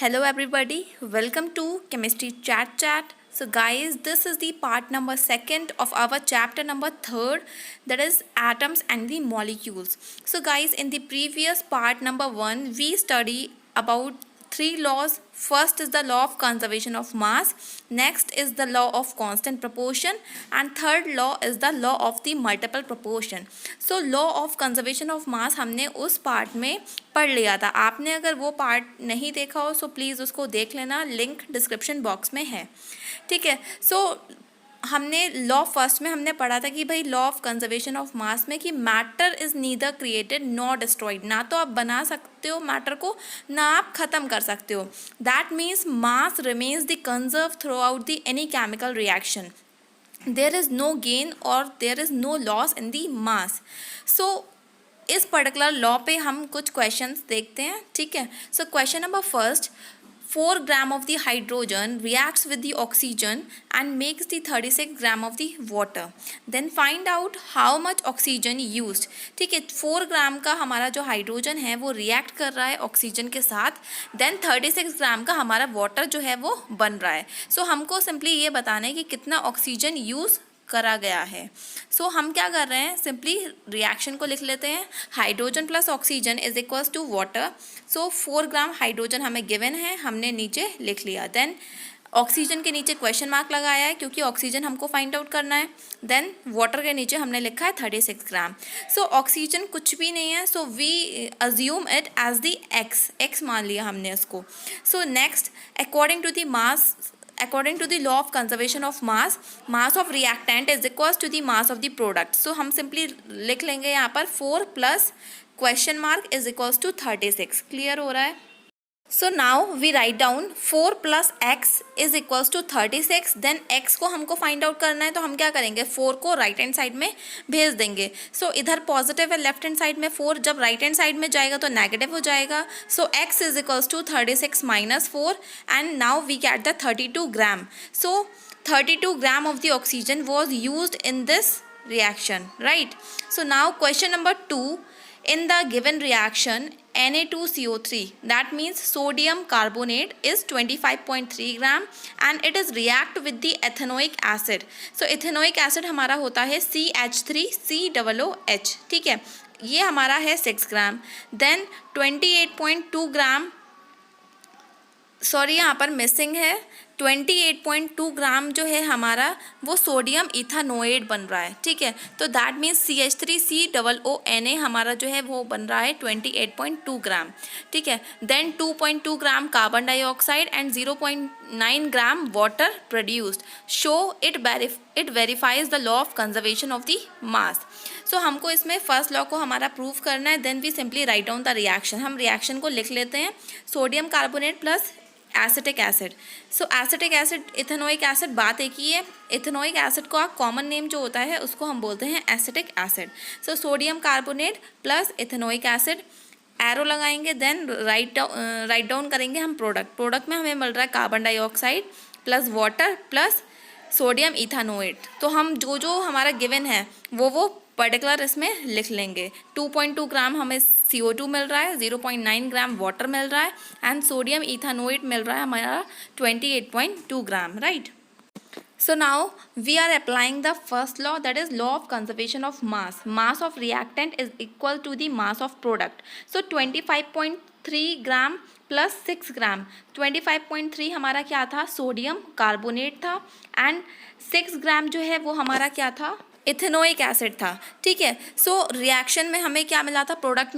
Hello everybody, welcome to Chemistry Chat. So guys, this is the part number 2nd of our chapter number 3rd, that is atoms and the molecules. So guys, in the previous part number 1 we study about 3 laws. First is the law of conservation of mass, next is the law of constant proportion, and third law is the law of the multiple proportion. So law of conservation of mass हमने उस part में पढ़ लिया था. आपने अगर वो part नहीं देखा हो सो प्लीज़ उसको देख लेना, लिंक डिस्क्रिप्शन बॉक्स में है. ठीक है. सो हमने लॉ फर्स्ट में हमने पढ़ा था कि भाई law of conservation of mass में कि matter is neither created nor destroyed. ना तो आप बना सकते हो मैटर को, ना आप ख़त्म कर सकते हो. That means mass remains the conserve throughout the any chemical reaction. There is no gain और there is no loss in the mass. So इस पर्टिकुलर लॉ पे हम कुछ क्वेश्चंस देखते हैं. ठीक है. So question number first, 4 gram of the hydrogen reacts with the oxygen and makes the 36 gram of the water. Then find out how much oxygen used. ठीक है. 4 ग्राम का हमारा जो हाइड्रोजन है वो रिएक्ट कर रहा है ऑक्सीजन के साथ. देन 36 ग्राम का हमारा वाटर जो है वो बन रहा है. सो हमको सिंपली ये बताना है कि कितना ऑक्सीजन यूज़ करा गया है. सो हम क्या कर रहे हैं, सिंपली रिएक्शन को लिख लेते हैं. Hydrogen plus oxygen is equals to water. So 4 gram hydrogen हमें गिवन है, हमने नीचे लिख लिया. देन ऑक्सीजन के नीचे क्वेश्चन मार्क लगाया है क्योंकि ऑक्सीजन हमको फाइंड आउट करना है. देन वाटर के नीचे हमने लिखा है 36 ग्राम. सो ऑक्सीजन कुछ भी नहीं है, so we assume it as the X मान लिया हमने उसको. So next, according to the law of conservation of mass of reactant is equals to the mass of the product. So हम simply लिख लेंगे यहाँ पर 4 plus question mark is equals to 36. Clear हो रहा है. So now we write down 4 plus X is equals to 36. Then X को हमको फाइंड आउट करना है तो हम क्या करेंगे, 4 को राइट हैंड साइड में भेज देंगे. सो इधर पॉजिटिव है लेफ्ट हैंड साइड में 4, जब राइट हैंड साइड में जाएगा तो नेगेटिव हो जाएगा. So x is equals to 36 minus 4 and now we get the 32 gram. सो 32 gram of the oxygen was used in this reaction, right? So now question number 2, in the given reaction Na2CO3, that means sodium carbonate is 25.3 gram and it is react with the ethanoic acid. So ethanoic acid हमारा होता है CH3COOH. ठीक है. ये हमारा है 6 ग्राम. Then 28.2 ग्राम, sorry यहाँ पर मिसिंग है, 28.2 ग्राम जो है हमारा वो सोडियम इथानोएट बन रहा है. ठीक है. तो दैट मीन्स CH3COONA हमारा जो है वो बन रहा है 28.2 ग्राम. ठीक है. Then 2.2 gram carbon dioxide and 0.9 gram water produced. So it verifies the law of conservation of the mass. So हमको इसमें फर्स्ट लॉ को हमारा प्रूव करना है. Then we simply write down the reaction. हम रिएक्शन को लिख लेते हैं. Sodium carbonate plus acetic acid. So acetic acid ethanoic acid बात एक ही है. इथेनोइक एसिड का कॉमन नेम जो होता है उसको हम बोलते हैं acetic acid. So sodium carbonate plus ethanoic acid, arrow लगाएंगे. देन राइट डाउन करेंगे हम प्रोडक्ट में हमें मिल रहा है carbon dioxide plus water plus sodium ethanoate. तो हम जो हमारा गिवन है वो पर्टिकुलर इसमें लिख लेंगे. 2.2 ग्राम हमें CO2 मिल रहा है, 0.9 ग्राम वाटर मिल रहा है एंड सोडियम इथानोएट मिल रहा है हमारा 28.2 ग्राम. Right. So now we are applying the first law, that is law of conservation of mass. Mass of reactant is equal to the mass of product. So 25.3 gram plus 6 ग्राम. 25.3 हमारा क्या था, sodium carbonate था and 6 ग्राम जो है वो हमारा क्या था, इथेनोइक एसिड था. ठीक है. सो रिएक्शन में हमें क्या मिला था, प्रोडक्ट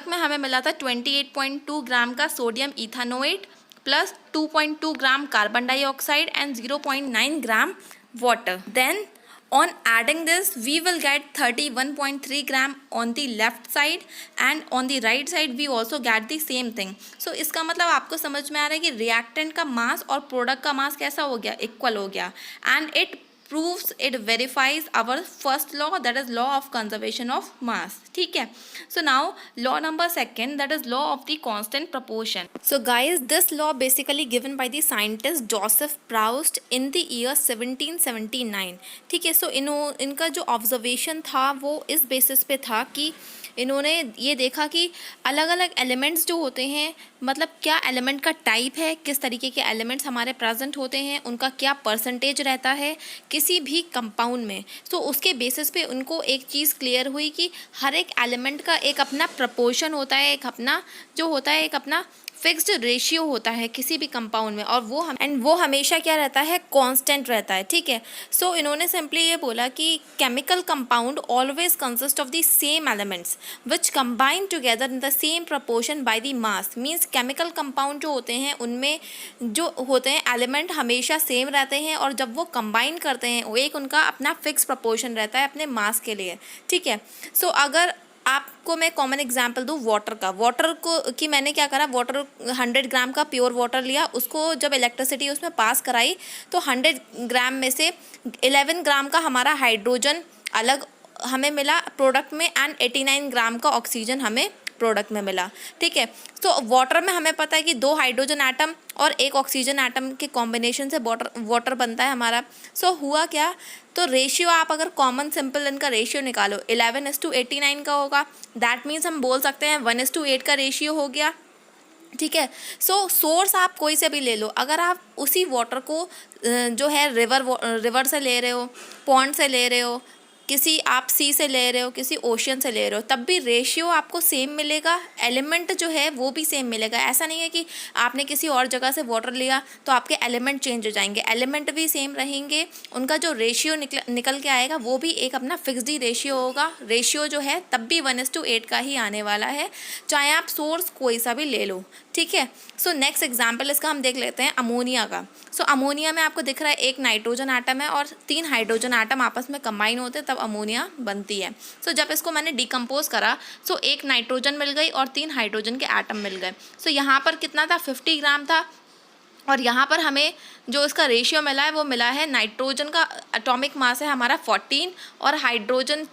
में हमें मिला था 28.2 ग्राम का sodium ethanoate plus 2.2 gram carbon dioxide and 0.9 gram water. Then on adding this we will get 31.3 gram on the left side and on the right side we also get the same thing. So इसका मतलब आपको समझ में आ रहा है कि reactant का मास और प्रोडक्ट का मास कैसा हो गया, इक्वल हो गया. And it proves, it verifies our first law, that is law of conservation of mass. ठीक है. So now law number 2nd, that is law of the constant proportion. So guys, this law basically given by the scientist Joseph Proust in the year 1779. ठीक है. So इनका जो observation था वो इस basis पे था कि इन्होंने ये देखा कि अलग अलग एलिमेंट्स जो होते हैं, मतलब क्या एलिमेंट का टाइप है, किस तरीके के एलिमेंट्स हमारे प्रेजेंट होते हैं, उनका क्या परसेंटेज रहता है किसी भी कंपाउंड में। तो उसके बेसिस पे उनको एक चीज़ क्लियर हुई कि हर एक एलिमेंट का एक अपना प्रपोर्शन होता है, एक अपना जो होता है, एक अपना फिक्स्ड रेशियो होता है किसी भी कंपाउंड में, और वो हमेशा क्या रहता है, कांस्टेंट रहता है। ठीक है, सो इन्होंने सिंपली ये बोला कि chemical compound always consist of the same elements which combine together in the same proportion by the mass. Means chemical compound जो होते हैं उनमें जो होते हैं एलिमेंट हमेशा सेम रहते हैं, और जब वो कंबाइन करते हैं वो एक उनका अपना फिक्स प्रपोर्शन रहता है अपने मास के लिए। ठीक है, सो अगर आपको मैं कॉमन एग्जांपल दूँ वाटर को कि मैंने क्या करा, वाटर 100 ग्राम का प्योर वाटर लिया, उसको जब इलेक्ट्रिसिटी उसमें पास कराई तो 100 ग्राम में से 11 ग्राम का हमारा हाइड्रोजन अलग हमें मिला प्रोडक्ट में, एंड 89 ग्राम का ऑक्सीजन हमें प्रोडक्ट में मिला। ठीक है, तो वाटर में हमें पता है कि 2 हाइड्रोजन एटम और 1 ऑक्सीजन एटम के कॉम्बिनेशन से वाटर बनता है हमारा। सो हुआ क्या, तो रेशियो आप अगर कॉमन सिंपल इनका रेशियो निकालो 11:89 का होगा। दैट मीन्स हम बोल सकते हैं 1:8 का रेशियो हो गया। ठीक है, सो सोर्स आप कोई से भी ले लो, अगर आप उसी वाटर को जो है रिवर से ले रहे हो, पॉन्ड से ले रहे हो, किसी आप सी से ले रहे हो, किसी ओशियन से ले रहे हो, तब भी रेशियो आपको सेम मिलेगा, एलिमेंट जो है वो भी सेम मिलेगा। ऐसा नहीं है कि आपने किसी और जगह से वाटर लिया तो आपके एलिमेंट चेंज हो जाएंगे, एलिमेंट भी सेम रहेंगे, उनका जो रेशियो निकल के आएगा वो भी एक अपना फिक्स्ड ही रेशियो होगा। रेशियो जो है तब भी 1:8 का ही आने वाला है, चाहे आप सोर्स कोई सा भी ले लो। ठीक है, सो नेक्स्ट एग्जाम्पल इसका हम देख लेते हैं अमोनिया का। सो अमोनिया में आपको दिख रहा है एक नाइट्रोजन आटम है और 3 हाइड्रोजन आटम आपस में कंबाइन होते हैं तब अमोनिया बनती है। सो जब इसको मैंने डिकम्पोज करा, सो 1 नाइट्रोजन मिल गई और 3 हाइड्रोजन के आटम मिल गए। सो यहाँ पर कितना था, 50 ग्राम था, और यहाँ पर हमें जो इसका रेशियो मिला है वो मिला है, नाइट्रोजन का एटॉमिक मास है हमारा 14 और हाइड्रोजन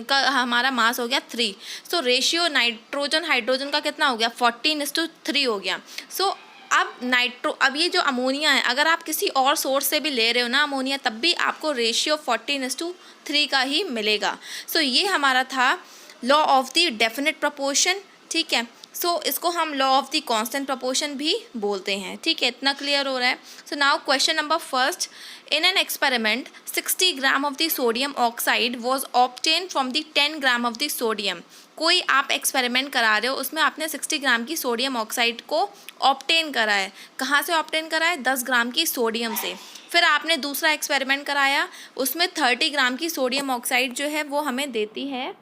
का हमारा मास हो गया 3। सो रेशियो नाइट्रोजन हाइड्रोजन का कितना हो गया, 14:3 हो गया। सो अब ये जो अमोनिया है, अगर आप किसी और सोर्स से भी ले रहे हो ना अमोनिया, तब भी आपको रेशियो 14:3 का ही मिलेगा। सो ये हमारा था law of the definite proportion. ठीक है, सो इसको हम law of the constant proportion भी बोलते हैं। ठीक है, इतना क्लियर हो रहा है। So now question number first, in an experiment 60 gram of the sodium oxide was obtain from the 10 gram of the sodium. कोई आप एक्सपेरिमेंट करा रहे हो, उसमें आपने 60 ग्राम की सोडियम ऑक्साइड को ऑब्टेन करा है। कहाँ से ऑब्टेन करा है, 10 ग्राम की सोडियम से। फिर आपने दूसरा एक्सपेरिमेंट कराया, उसमें 30 ग्राम की सोडियम ऑक्साइड जो है वो हमें देती है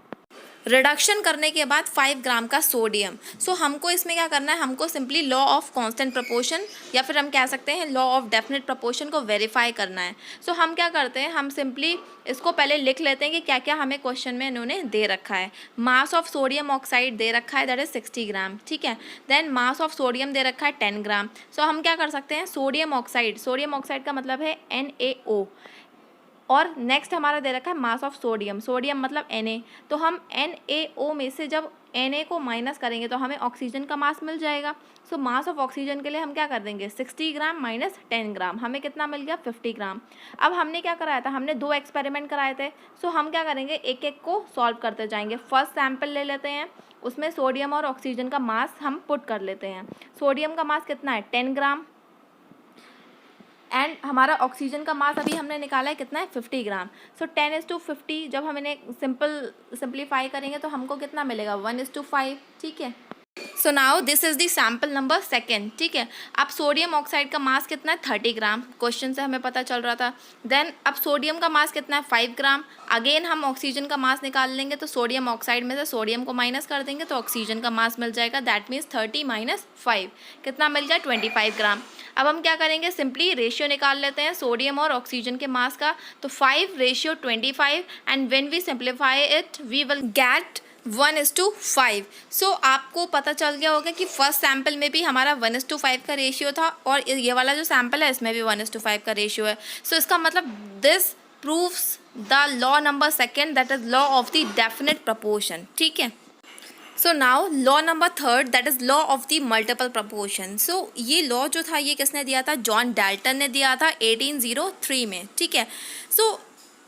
रिडक्शन करने के बाद 5 ग्राम का सोडियम। सो हमको इसमें क्या करना है, हमको simply law of constant proportion या फिर हम कह सकते हैं लॉ ऑफ डेफिनेट प्रपोर्शन को वेरीफाई करना है। सो हम क्या करते हैं, हम सिंपली इसको पहले लिख लेते हैं कि क्या क्या हमें क्वेश्चन में इन्होंने दे रखा है। मास ऑफ सोडियम ऑक्साइड दे रखा है, दैट इज 60 ग्राम। ठीक है, देन मास ऑफ सोडियम दे रखा है 10 ग्राम। सो हम क्या कर सकते हैं, सोडियम ऑक्साइड का मतलब है NaO, और नेक्स्ट हमारा दे रखा है मास ऑफ सोडियम मतलब Na। तो हम NaO में से जब Na को माइनस करेंगे तो हमें ऑक्सीजन का मास मिल जाएगा। सो मास ऑफ ऑक्सीजन के लिए हम क्या कर देंगे, 60 ग्राम माइनस 10 ग्राम, हमें कितना मिल गया, 50 ग्राम। अब हमने क्या कराया था, हमने 2 एक्सपेरिमेंट कराए थे। सो हम क्या करेंगे, एक एक को सॉल्व करते जाएंगे। फर्स्ट सैम्पल ले लेते हैं, उसमें सोडियम और ऑक्सीजन का मास हम पुट कर लेते हैं। सोडियम का मास कितना है, 10 ग्राम, एंड हमारा ऑक्सीजन का मास अभी हमने निकाला है कितना है, 50 ग्राम। सो 10:50 जब हम इन्हें सिंप्लीफाई करेंगे तो हमको कितना मिलेगा, 1:5। ठीक है, so now this is the sample number second. ठीक है, अब सोडियम ऑक्साइड का मास कितना है, 30 ग्राम, क्वेश्चन से हमें पता चल रहा था। देन अब सोडियम का मास कितना है, 5 ग्राम। अगेन हम ऑक्सीजन का मास निकाल लेंगे, तो सोडियम ऑक्साइड में से सोडियम को माइनस कर देंगे तो ऑक्सीजन का मास मिल जाएगा, दैट मीन्स 30 माइनस 5 कितना मिल गया, 25 ग्राम। अब हम क्या करेंगे, सिंपली रेशियो निकाल लेते हैं सोडियम और ऑक्सीजन के मास का। तो 5:25, and when we simplify it we will get 1:5। So आपको पता चल गया होगा कि फर्स्ट सैम्पल में भी हमारा 1:5 का रेशियो था, और ये वाला जो सैम्पल है इसमें भी 1:5 का रेशियो है। सो इसका मतलब this proves the law number second, that is law of the definite proportion. ठीक है, so now law number third, that is law of the multiple proportion. So ये लॉ जो था ये किसने दिया था, जॉन डाल्टन ने दिया था 1803 में। ठीक है, सो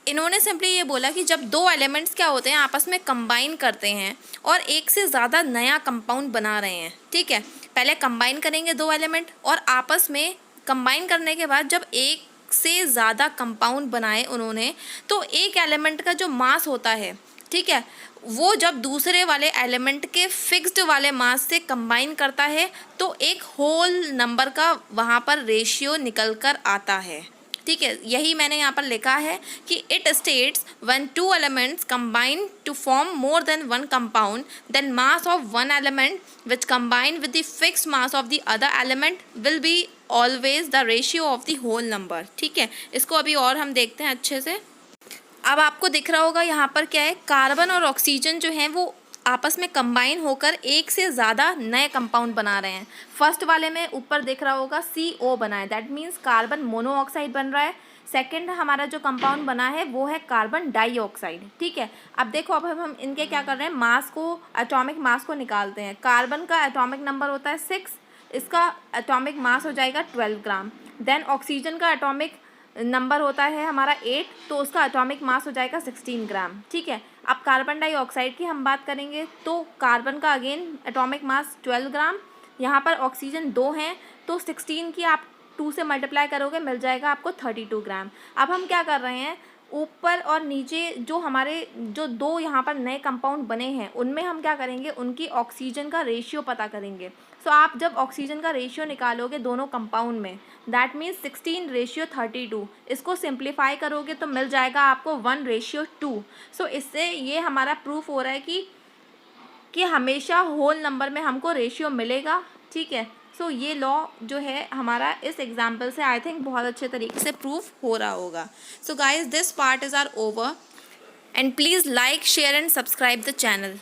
इन्होंने सिंपली ये बोला कि जब दो एलिमेंट्स क्या होते हैं आपस में कंबाइन करते हैं और एक से ज़्यादा नया कंपाउंड बना रहे हैं, ठीक है, पहले कंबाइन करेंगे दो एलिमेंट और आपस में कंबाइन करने के बाद जब एक से ज़्यादा कंपाउंड बनाए उन्होंने, तो एक एलिमेंट का जो मास होता है, ठीक है, वो जब दूसरे वाले एलिमेंट के फिक्स्ड वाले मास से कंबाइन करता है तो एक होल नंबर का वहाँ पर रेशियो निकल कर आता है, ठीक है। यही मैंने यहाँ पर लिखा है कि it states when two elements combine to form more than one compound then mass of one element which combine with the fixed mass of the other element will be always the ratio of the whole number, ठीक है। इसको अभी और हम देखते हैं अच्छे से। अब आपको दिख रहा होगा यहाँ पर क्या है, कार्बन और ऑक्सीजन जो हैं वो आपस में कंबाइन होकर एक से ज़्यादा नए कंपाउंड बना रहे हैं। फर्स्ट वाले में ऊपर दिख रहा होगा CO बना है, दैट मीन्स कार्बन मोनोऑक्साइड बन रहा है। सेकंड हमारा जो कंपाउंड बना है वो है कार्बन डाइऑक्साइड, ठीक है। अब देखो, अब हम इनके क्या कर रहे हैं, मास को, एटॉमिक मास को निकालते हैं। कार्बन का एटॉमिक नंबर होता है 6, इसका एटॉमिक मास हो जाएगा 12 ग्राम। देन ऑक्सीजन का एटॉमिक नंबर होता है हमारा 8, तो उसका एटॉमिक मास हो जाएगा 16 ग्राम, ठीक है। अब कार्बन डाइऑक्साइड की हम बात करेंगे तो कार्बन का अगेन एटॉमिक मास 12 ग्राम, यहाँ पर ऑक्सीजन 2 हैं तो 16 की आप 2 से मल्टीप्लाई करोगे मिल जाएगा आपको 32 ग्राम। अब हम क्या कर रहे हैं, ऊपर और नीचे जो हमारे जो दो यहाँ पर नए कंपाउंड बने हैं उनमें हम क्या करेंगे, उनकी ऑक्सीजन का रेशियो पता करेंगे। सो आप जब ऑक्सीजन का रेशियो निकालोगे दोनों कंपाउंड में, दैट मीन्स 16:32, इसको सिंप्लीफाई करोगे तो मिल जाएगा आपको 1:2। सो इससे ये हमारा प्रूफ हो रहा है कि हमेशा होल नंबर में हमको रेशियो मिलेगा, ठीक है। सो ये लॉ जो है हमारा इस एग्जाम्पल से आई थिंक बहुत अच्छे तरीके से प्रूफ हो रहा होगा। So guys, this part is are over and please like, share and subscribe the channel.